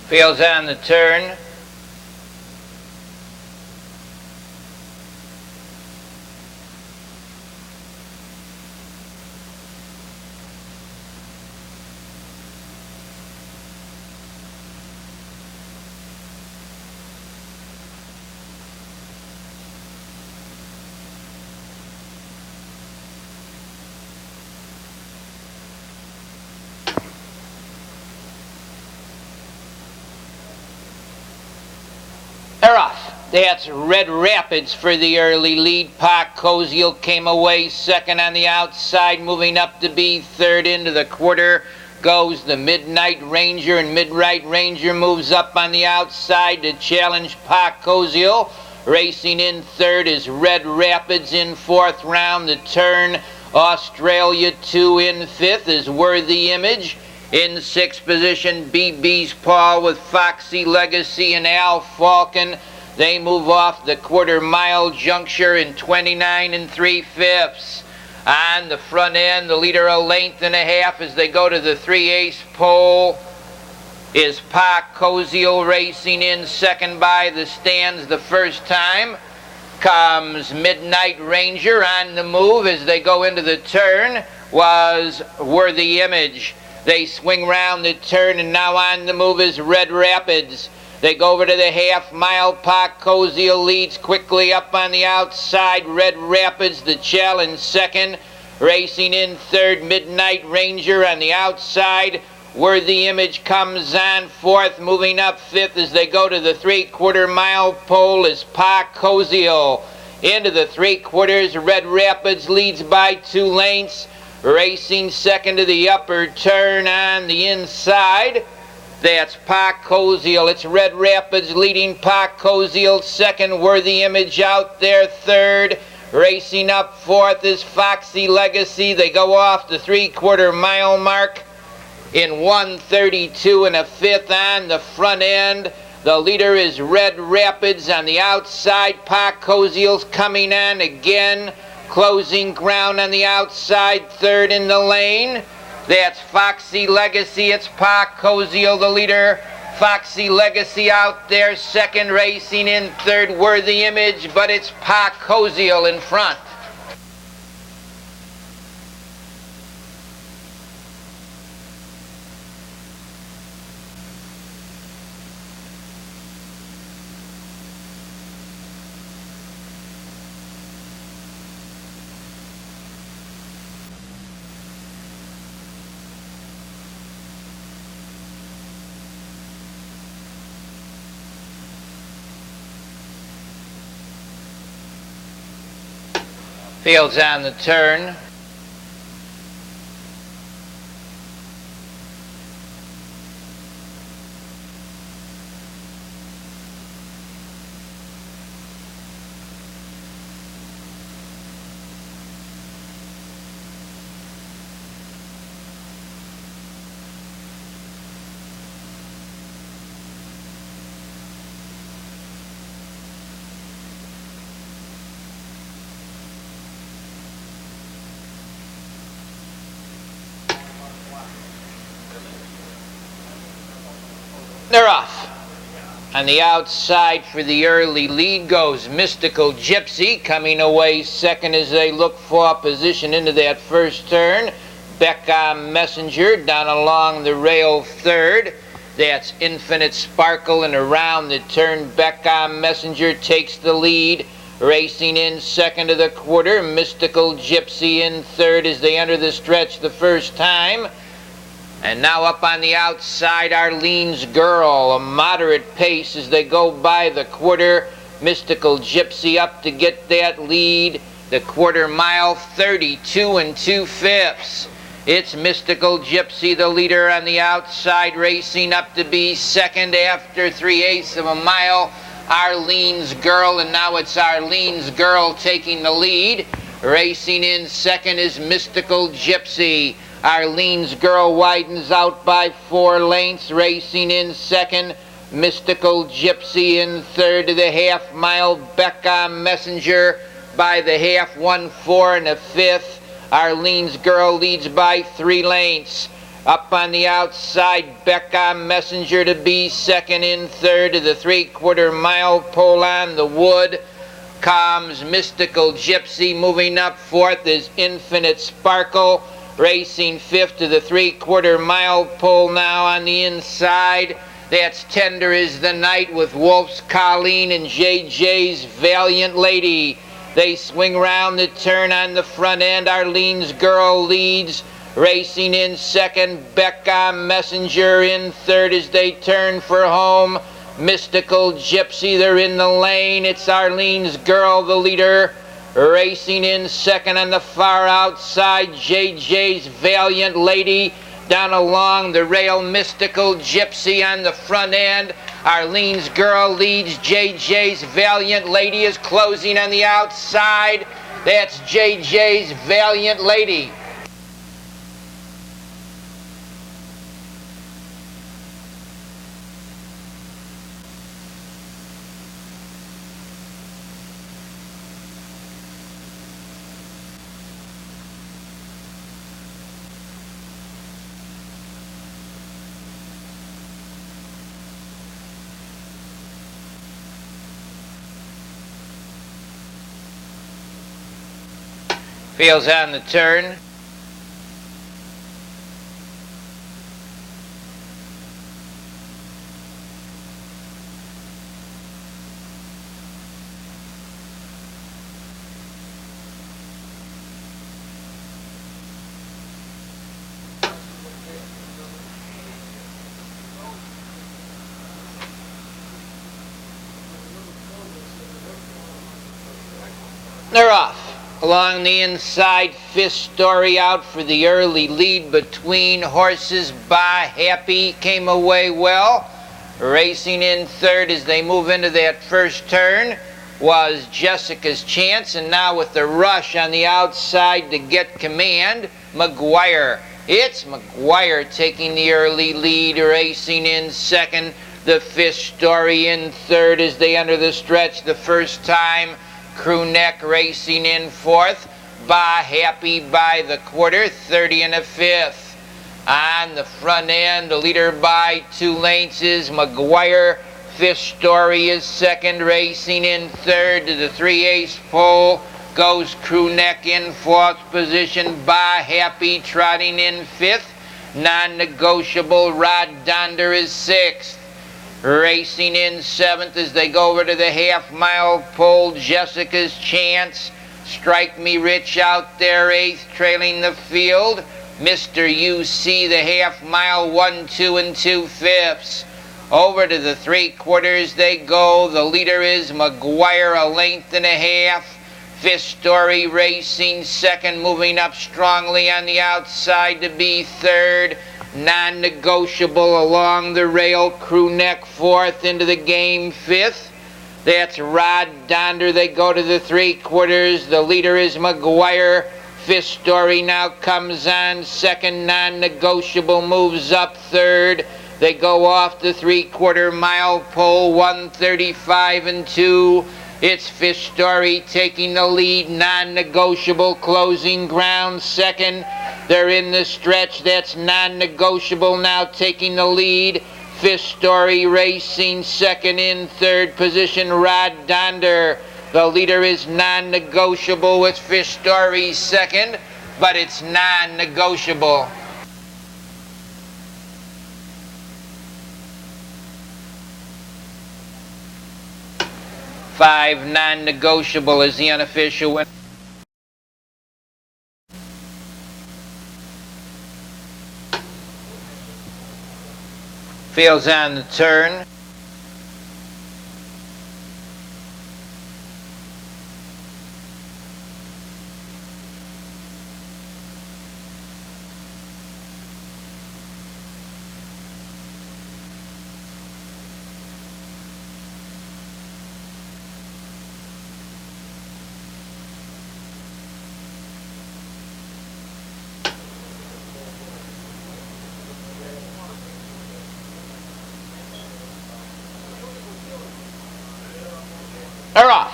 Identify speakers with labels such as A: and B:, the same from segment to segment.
A: Fields on the turn. They're off. That's Red Rapids for the early lead. Park Koziel came away second on the outside, moving up to be third. Into the quarter goes the Midnight Ranger, and Midnight Ranger moves up on the outside to challenge Park Koziel. Racing in third is Red Rapids in fourth. Round the turn, Australia 2 in fifth is Worthy Image. In sixth position, BB's Paul with Foxy Legacy and Al Falcon. They move off the quarter-mile juncture in 29 3/5. On the front end, the leader a length and a half as they go to the 3/8 pole is Park Koziel. Racing in second by the stands the first time comes Midnight Ranger. On the move as they go into the turn was Worthy Image. They swing round the turn, and now on the move is Red Rapids. They go over to the half-mile. Park Koziel leads quickly up on the outside. Red Rapids, the challenge second. Racing in third, Midnight Ranger on the outside. Worthy Image comes on fourth. Moving up fifth as they go to the three-quarter-mile pole is Park Koziel. Into the three-quarters, Red Rapids leads by 2 lengths. Racing second to the upper turn on the inside. That's Park Koziel. It's Red Rapids leading Park Koziel second. Worthy Image out there third. Racing up fourth is Foxy Legacy. They go off the three-quarter-mile mark in 1:32 1/5 on the front end. The leader is Red Rapids on the outside. Park Koziel's coming on again. Closing ground on the outside, third in the lane. That's Foxy Legacy. It's Park Koziel, the leader. Foxy Legacy out there second. Racing in third, Worthy Image, but it's Park Koziel in front. Fields on the turn. They're off. On the outside for the early lead goes Mystical Gypsy, coming away second as they look for position into that first turn. Becca Messenger down along the rail third. That's Infinite Sparkle, and around the turn Becca Messenger takes the lead. Racing in second of the quarter, Mystical Gypsy in third as they enter the stretch the first time. And now up on the outside, Arlene's Girl, a moderate pace as they go by the quarter. Mystical Gypsy up to get that lead. The quarter mile, 32 2/5. It's Mystical Gypsy, the leader on the outside, racing up to be second after 3/8 of a mile. Arlene's Girl, and now it's Arlene's Girl taking the lead. Racing in second is Mystical Gypsy. Arlene's Girl widens out by 4 lengths. Racing in second, Mystical Gypsy in third to the half mile. Becca Messenger by the half, 1 4 1/5. Arlene's Girl leads by 3 lengths. Up on the outside, Becca Messenger to be second in third to the 3/4 mile pole on the wood. Comes Mystical Gypsy. Moving up fourth is Infinite Sparkle. Racing fifth to the 3/4 mile pole now on the inside. That's Tender is the Night with Wolf's Colleen and JJ's Valiant Lady. They swing round the turn on the front end. Arlene's Girl leads. Racing in second, Becca Messenger in third as they turn for home. Mystical Gypsy, they're in the lane. It's Arlene's Girl, the leader. Racing in second on the far outside, JJ's Valiant Lady. Down along the rail, Mystical Gypsy on the front end. Arlene's Girl leads. JJ's Valiant Lady is closing on the outside. That's JJ's Valiant Lady. Fields on the turn. They're off. Along the inside, fifth story out for the early lead between horses. Bah Happy came away well. Racing in third as they move into that first turn was Jessica's Chance, and now with the rush on the outside to get command, McGuire. It's McGuire taking the early lead, racing in second. The fifth story in third as they enter the stretch the first time. Crew Neck racing in fourth. Bah Happy by the quarter, 30 and a fifth. On the front end, the leader by 2 lengths is McGuire. Fifth story is second, racing in third to the 3/8 pole. Goes Crew Neck in fourth position. Bah Happy trotting in fifth. Non-negotiable Rod Donder is sixth. Racing in seventh as they go over to the half-mile pole, Jessica's Chance. Strike Me Rich out there, eighth, trailing the field. Mr. UC, the half-mile, 1, 2, and 2/5. Over to the 3/4 they go. The leader is McGuire, a length and a half. Fifth story racing second, moving up strongly on the outside to be third. Non-negotiable along the rail, Crew Neck fourth, into the game fifth. That's Rod Donder. They go to the 3/4. The leader is McGuire. Fifth story now comes on second. Non-negotiable moves up third. They go off the 3/4 mile pole, 1:35 and 2. It's Fifth Story taking the lead. Non-negotiable closing ground second. They're in the stretch. That's Non-negotiable now taking the lead. Fifth Story racing second. In third position, Rod Donder. The leader is Non-negotiable with Fifth Story second, but it's non-negotiable. 5 Non-negotiable is the unofficial winner. Fields on the turn. They're off.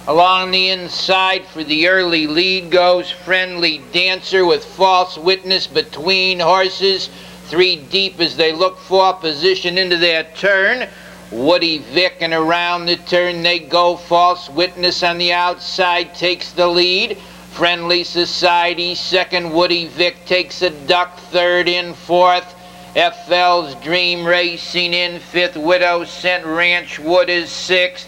A: Along the inside for the early lead goes Friendly Dancer with False Witness between horses. 3 deep as they look for position into their turn. Woody Vic, and around the turn they go. False Witness on the outside takes the lead. Friendly Society second. Woody Vic takes a duck third. In fourth, FL's Dream racing in fifth. Widow Scent Ranch Wood is sixth.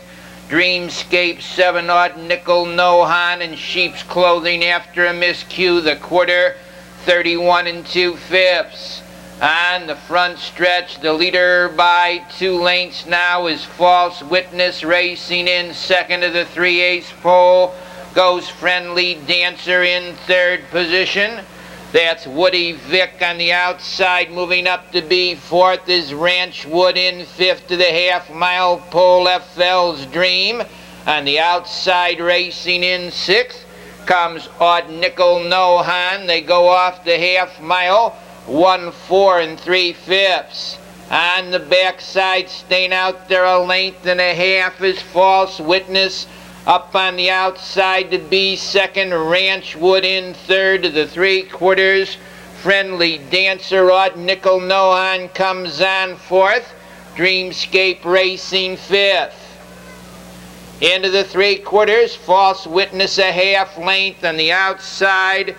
A: Dreamscape 7 odd Nickel Nohan, and Sheep's Clothing after a miscue. The quarter 31 2/5. On the front stretch, the leader by 2 lengths now is False Witness racing in second of the 3/8 pole. Goes Friendly Dancer in third position. That's Woody Vic on the outside. Moving up to be fourth is Ranch Wood in fifth to the half-mile pole. FL's Dream on the outside racing in sixth. Comes Odd Nickel Nohan. They go off the half-mile. 1-4 3/5. On the backside, staying out there a length and a half is False Witness. Up on the outside to be second, Ranch Wood in third to the 3/4. Friendly Dancer, Odd Nickel Nohan comes on fourth. Dreamscape Racing fifth. Into the 3/4, False Witness a half length on the outside.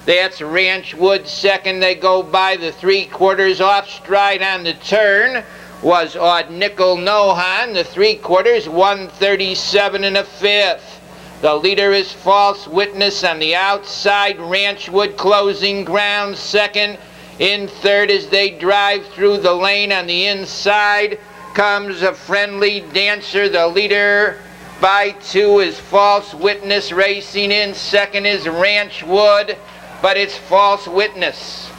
A: That's Ranch Wood second. They go by the 3/4. Off stride on the turn was Odd Nickel Nohan. The 3/4, 137 1/5. The leader is False Witness on the outside. Ranch Wood closing ground second. In third as they drive through the lane on the inside comes a Friendly Dancer. The leader by 2 is False Witness. Racing in second is Ranch Wood, but it's False Witness.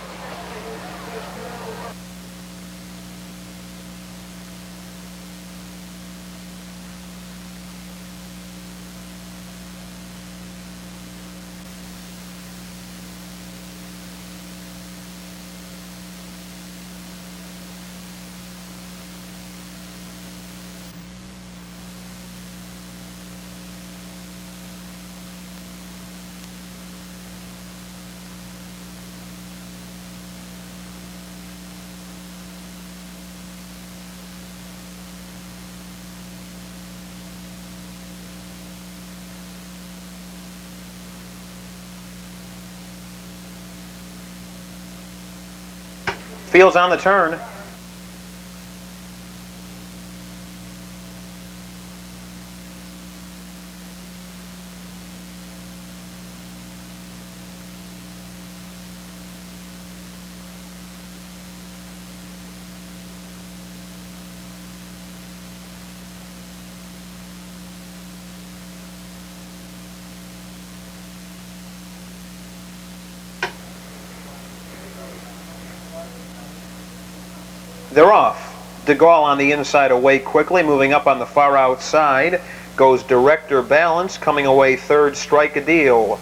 B: Fields on the turn. They're off. De Gaulle on the inside away quickly, moving up on the far outside. Goes Director Balance, coming away third, Strike a Deal.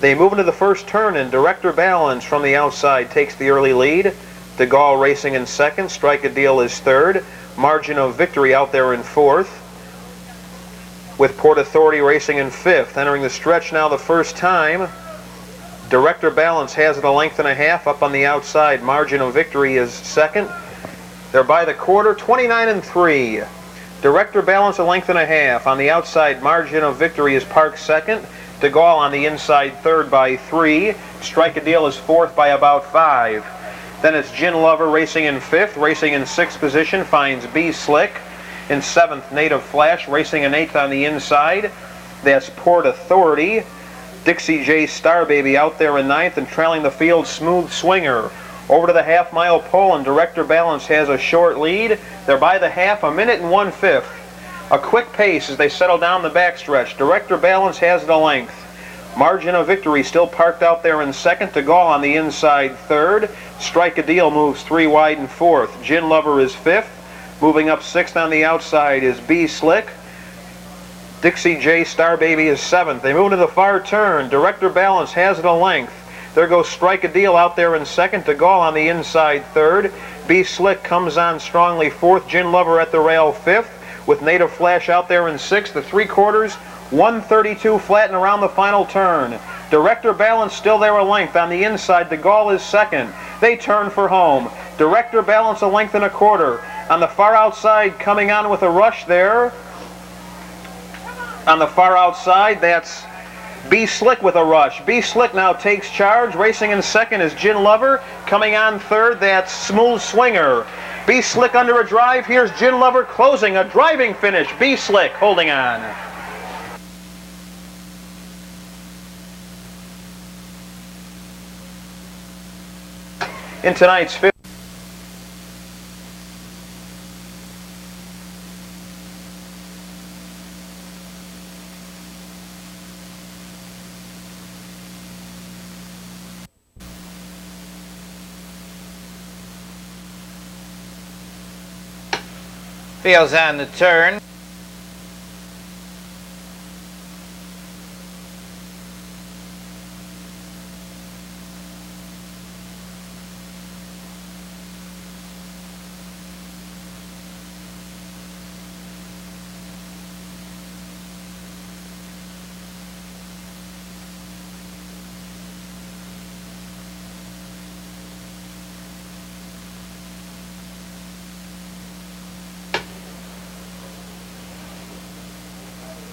B: They move into the first turn, and Director Balance from the outside takes the early lead. De Gaulle racing in second, Strike a Deal is third. Margin of Victory out there in fourth, with Port Authority racing in fifth. Entering the stretch now the first time. Director Balance has it a length and a half up on the outside. Margin of Victory is second. They're by the quarter, 29 3. Director Balance a length and a half. On the outside, Margin of Victory is parked second. De Gaulle on the inside third by 3. Strike a Deal is fourth by about 5. Then it's Gin Lover racing in fifth. Racing in sixth position finds Be Slick. In seventh, Native Flash racing in eighth on the inside. That's Port Authority. Dixie J Star Baby out there in ninth, and trailing the field, Smooth Swinger. Over to the half-mile pole, and Director Balance has a short lead. They're by the half, 1 minute and 1/5. A quick pace as they settle down the backstretch. Director Balance has it a length. Margin of Victory still parked out there in second. De Gaulle on the inside third. Strike a Deal moves 3 wide in fourth. Gin Lover is fifth. Moving up sixth on the outside is Be Slick. Dixie J Star Baby is seventh. They move to the far turn. Director Balance has it a length. There goes Strike a Deal out there in second. De Gaulle on the inside third. Be Slick comes on strongly fourth. Gin Lover at the rail fifth, with Native Flash out there in sixth. The 3/4, 132 flat and around the final turn. Director Balance still there a length. On the inside, De Gaulle is second. They turn for home. Director Balance a length and a quarter. On the far outside, coming on with a rush there. On the far outside, that's Be Slick with a rush. Be Slick now takes charge. Racing in second is Gin Lover. Coming on third, that's Smooth Swinger. Be Slick under a drive. Here's Gin Lover closing a driving finish. Be Slick holding on. In tonight's fifth.
A: Fails on the turn.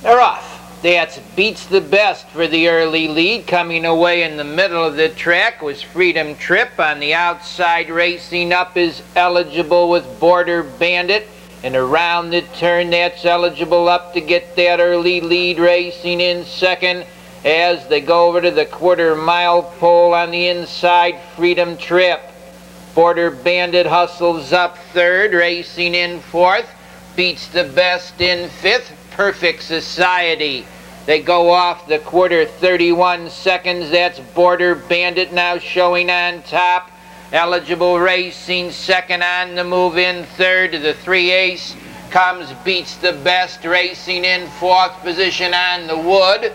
A: They're off. That's Beats the Best for the early lead. Coming away in the middle of the track was Freedom Trip. On the outside, racing up is Eligible with Border Bandit. And around the turn, that's Eligible up to get that early lead. Racing in second as they go over to the quarter-mile pole on the inside, Freedom Trip. Border Bandit hustles up third. Racing in fourth, Beats the Best in fifth. Perfect Society. They go off the quarter 31 seconds. That's Border Bandit now showing on top. Eligible Racing second on the move in third. To the 3/8 comes Beats the Best racing in fourth position on the wood.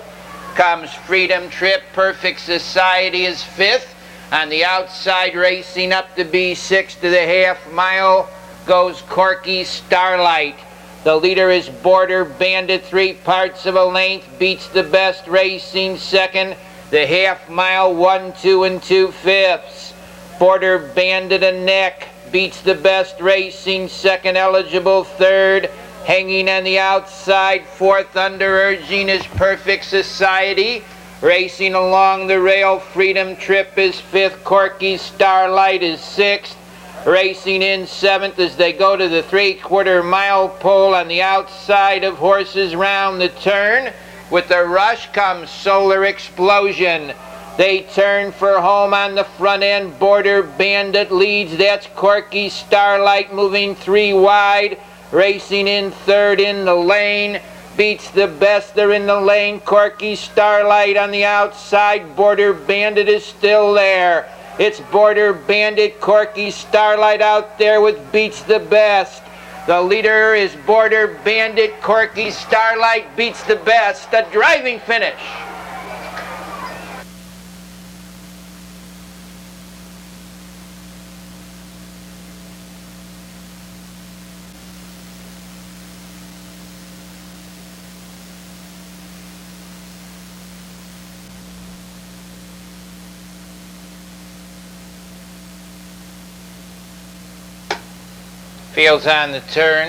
A: Comes Freedom Trip. Perfect Society is fifth. On the outside racing up to be sixth to the half mile goes Corky Starlight. The leader is Border Bandit, 3 parts of a length. Beats the Best racing second. The half mile 1, 2 2/5. Border Bandit a neck. Beats the Best racing second. Eligible third. Hanging on the outside fourth under urging is Perfect Society. Racing along the rail, Freedom Trip is fifth. Corky Starlight is sixth. Racing in seventh as they go to the 3/4 mile pole on the outside of Horses Round the Turn. With the rush comes Solar Explosion. They turn for home on the front end. Border Bandit leads. That's Corky Starlight moving 3 wide. Racing in third in the lane. Beats the Best. They're in the lane. Corky Starlight on the outside. Border Bandit is still there. It's Border Bandit, Corky Starlight out there with Beats the Best. The leader is Border Bandit, Corky Starlight, Beats the Best. A driving finish. Fields on the turn.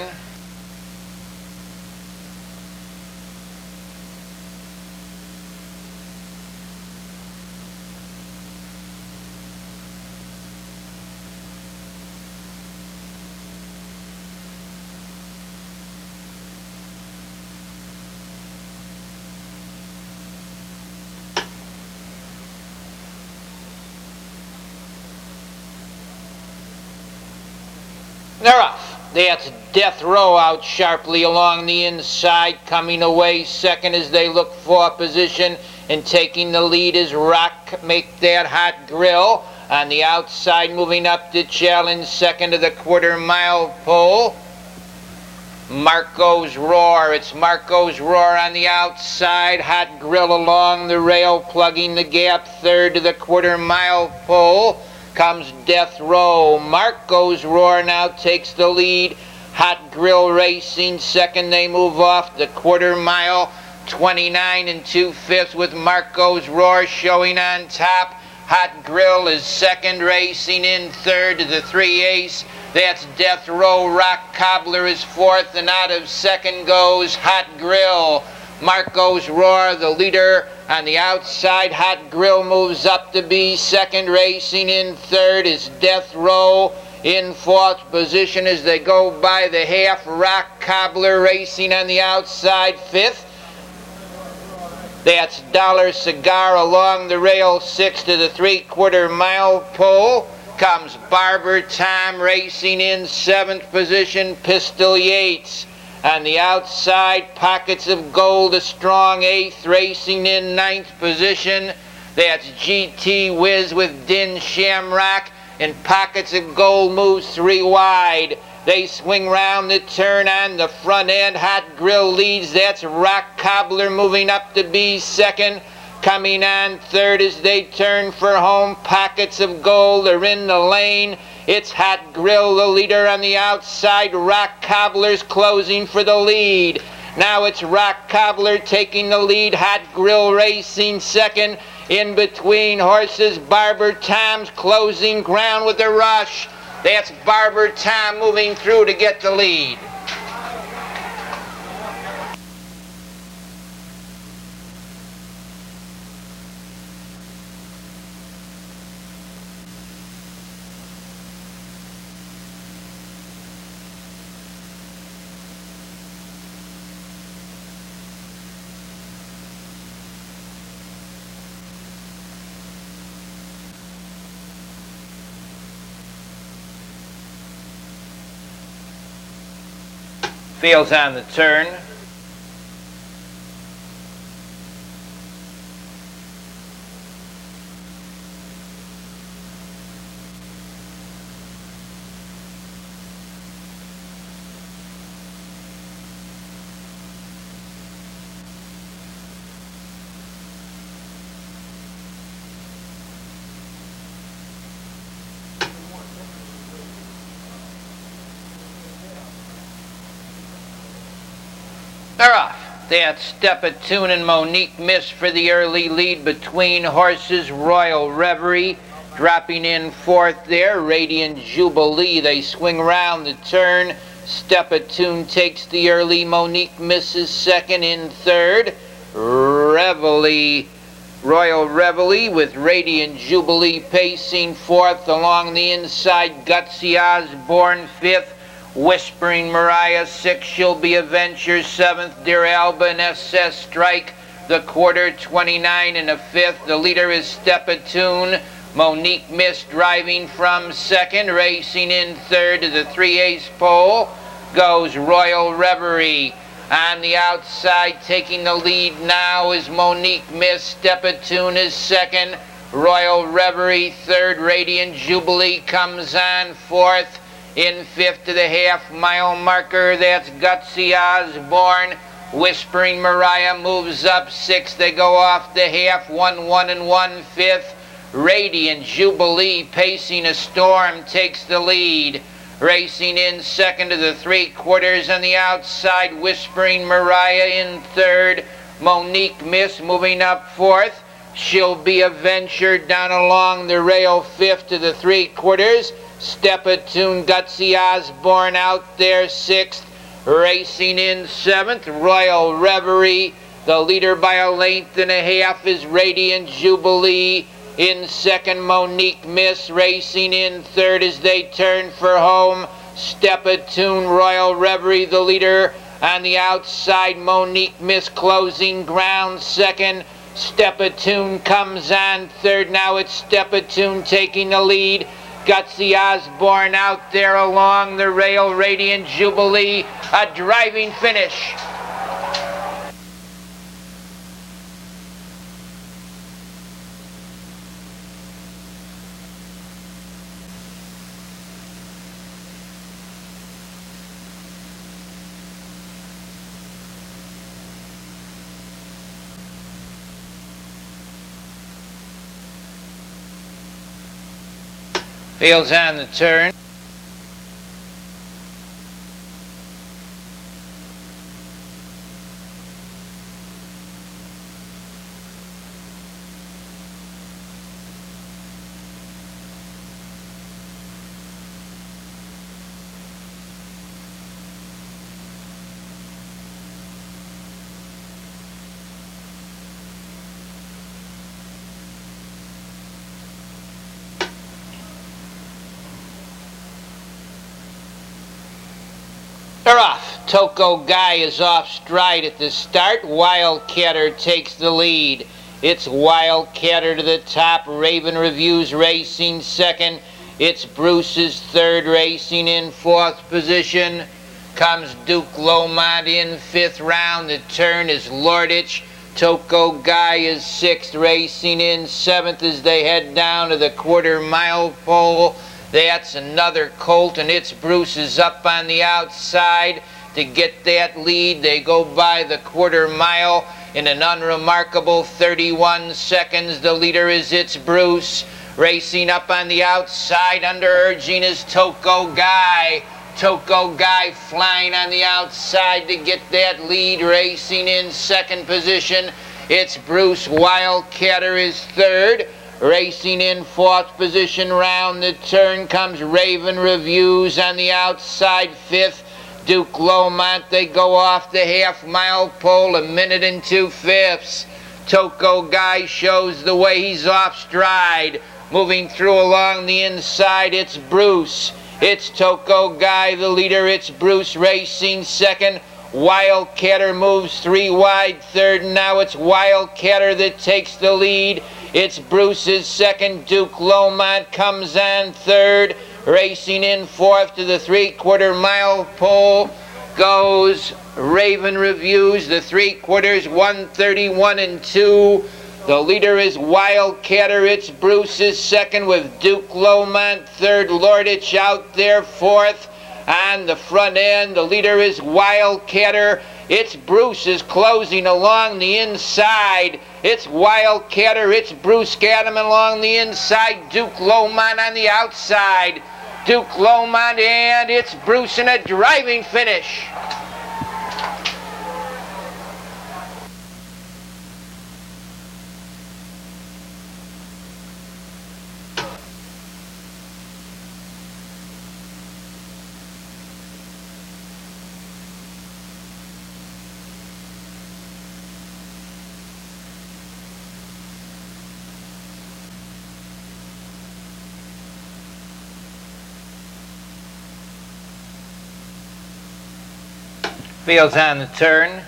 A: They're off. That's Death Row out sharply along the inside, coming away second as they look for position, and taking the lead is Rock Make That Hot Grill. On the outside, moving up to challenge second to the 1/4 mile pole. Marco's Roar. It's Marco's Roar on the outside. Hot Grill along the rail, plugging the gap third to the 1/4 mile pole. Comes Death Row. Marco's Roar now takes the lead. Hot Grill Racing second. They move off the 1/4 mile. 29 2/5 with Marco's Roar showing on top. Hot Grill is second, racing in third to the 3 ace. That's Death Row. Rock Cobbler is fourth, and out of second goes Hot Grill. Marco's Roar, the leader on the outside. Hot Grill moves up to be second, racing in third is Death Row. In fourth position as they go by the half, Rock Cobbler racing on the outside, fifth. That's Dollar Cigar along the rail, sixth to the 3/4 mile pole. Comes Barber Tom racing in seventh position, Pistol Yates. On the outside, Pockets of Gold, a strong eighth, racing in ninth position. That's GT Wiz with Din Shamrock, and Pockets of Gold moves 3 wide. They swing round the turn on the front end. Hot Grill leads. That's Rock Cobbler moving up to be second. Coming on third as they turn for home. Pockets of Gold are in the lane. It's Hot Grill, the leader on the outside. Rock Cobbler's closing for the lead. Now it's Rock Cobbler taking the lead. Hot Grill racing second. In between horses, Barber Tom's closing ground with a rush. That's Barber Tom moving through to get the lead. Fields on the turn. They're off. That's Step-A-Tune and Monique Miss for the early lead between horses. Royal Reverie dropping in fourth there. Radiant Jubilee. They swing round the turn. Step-A-Tune takes the early. Monique Miss is second. In third, Reveille. Royal Reveille with Radiant Jubilee pacing fourth. Along the inside, Gutsy Osborne fifth. Whispering Mariah, sixth, She'll Be a Venture, seventh, Dear Alba and SS Strike, the quarter, 29 and a fifth. The leader is Step-A-Tune. Monique Miss driving from second, racing in third to the 3 ace pole goes Royal Reverie. On the outside, taking the lead now is Monique Miss. Step-A-Tune is second. Royal Reverie third. Radiant Jubilee comes on fourth. In fifth to the half-mile marker, that's Gutsy Osborne. Whispering Mariah moves up sixth. They go off the half, 1 1/1/5. Radiant Jubilee pacing a storm takes the lead. Racing in second to the 3/4 on the outside. Whispering Mariah in third. Monique Miss moving up fourth. She'll Be a Venture down along the rail fifth to the 3/4. Step-A-Tune, Gutsy Osborne out there sixth. Racing in seventh, Royal Reverie. The leader by a length and a half is Radiant Jubilee. In second, Monique Miss. Racing in third as they turn for home. Step-A-Tune, Royal Reverie, the leader. On the outside, Monique Miss closing ground second. Step-A-Tune comes on third. Now it's Step-A-Tune taking the lead. Gutsy Osborne out there along the rail. Radiant Jubilee, a driving finish. Fields on the turn. Toko Guy is off stride at the start. Wildcatter takes the lead. It's Wildcatter to the top. Raven Reviews racing second. It's Bruce's third, racing in fourth position. Comes Duke Lomond in fifth round. The turn is Lordich. Toko Guy is sixth, racing in seventh as they head down to the quarter-mile pole. That's another colt, and it's Bruce's up on the outside. To get that lead, they go by the quarter mile in an unremarkable 31 seconds. The leader is It's Bruce. Racing up on the outside, under urging is Toko Guy. Toko Guy flying on the outside to get that lead. Racing in second position, It's Bruce. Wildcatter is third. Racing in fourth position, round the turn comes Raven Reviews on the outside, fifth. Duke Lomond, they go off the half-mile pole, 1 minute and 2/5. Toko Guy shows the way, he's off stride. Moving through along the inside, it's Bruce. It's Toko Guy, the leader, it's Bruce racing second. Wildcatter moves 3 wide, third, and now it's Wildcatter that takes the lead. It's Bruce's second. Duke Lomond comes on third. Racing in fourth to the 3/4 mile pole goes Raven Reviews. The 3/4, 1:31 and 2. The leader is Wildcatter. It's Bruce's second with Duke Lomond third. Lordich out there fourth. On the front end, the leader is Wildcatter. It's Bruce is closing along the inside. It's Wildcatter. It's Bruce Gadam along the inside. Duke Lomond on the outside. Duke Lomond, and it's Bruce in a driving finish. Fields on the turn.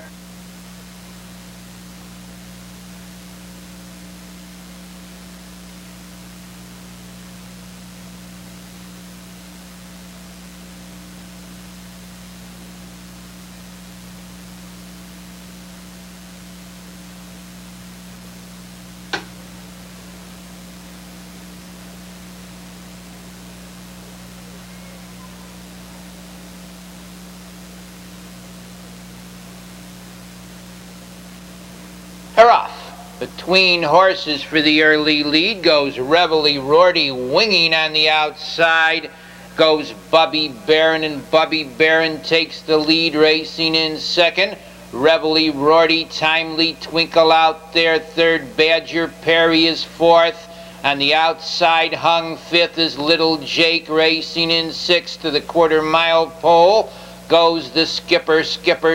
A: Her off. Between horses for the early lead goes Reveille Rorty, winging on the outside. Goes Bubby Barron, and Bubby Barron takes the lead, racing in second. Reveille Rorty, Timely Twinkle out there third. Badger Perry is fourth. On the outside, hung fifth is Little Jake, racing in sixth to the quarter-mile pole. Goes the Skipper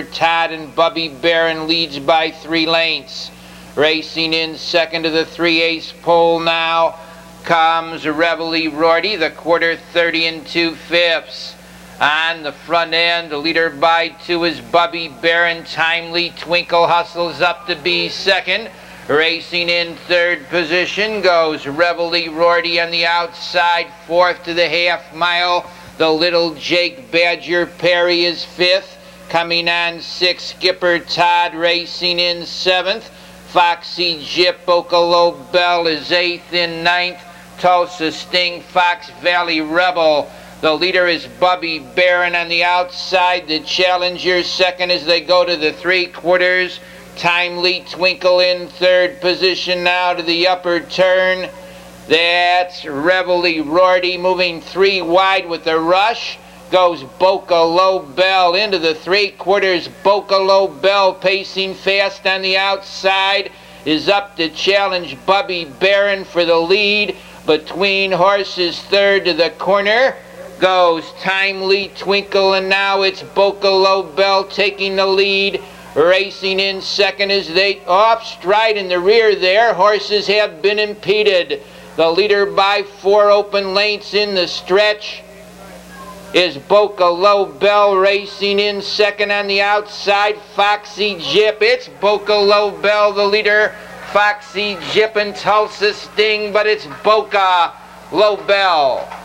A: Todd, and Bubby Barron leads by 3 lengths. Racing in second to the 3/8 pole now comes Reveille Rorty, the quarter 30 and 2/5. On the front end, the leader by 2 is Bubby Barron. Timely Twinkle hustles up to be second. Racing in third position goes Reveille Rorty on the outside, fourth to the half mile. The Little Jake Badger Perry is fifth. Coming on sixth, Skipper Todd racing in seventh. Foxy Jip Okalo Bell is eighth. In ninth, Tulsa Sting Fox Valley Rebel. The leader is Bubby Barron on the outside. The challenger second as they go to the 3/4. Timely Twinkle in third position now to the upper turn. That's Reveille Rorty moving 3 wide with the rush. Goes Boca Low Bell into the 3/4. Boca Low Bell pacing fast on the outside is up to challenge Bubby Barron for the lead. Between horses third to the corner goes Timely Twinkle, and now it's Boca Low Bell taking the lead. Racing in second as they off stride in the rear there. Horses have been impeded. The leader by 4 open lengths in the stretch. is Boca Lobel racing in second on the outside. Foxy Jip. It's Boca Lobel, the leader. Foxy Jip and Tulsa Sting, but it's Boca Lobel.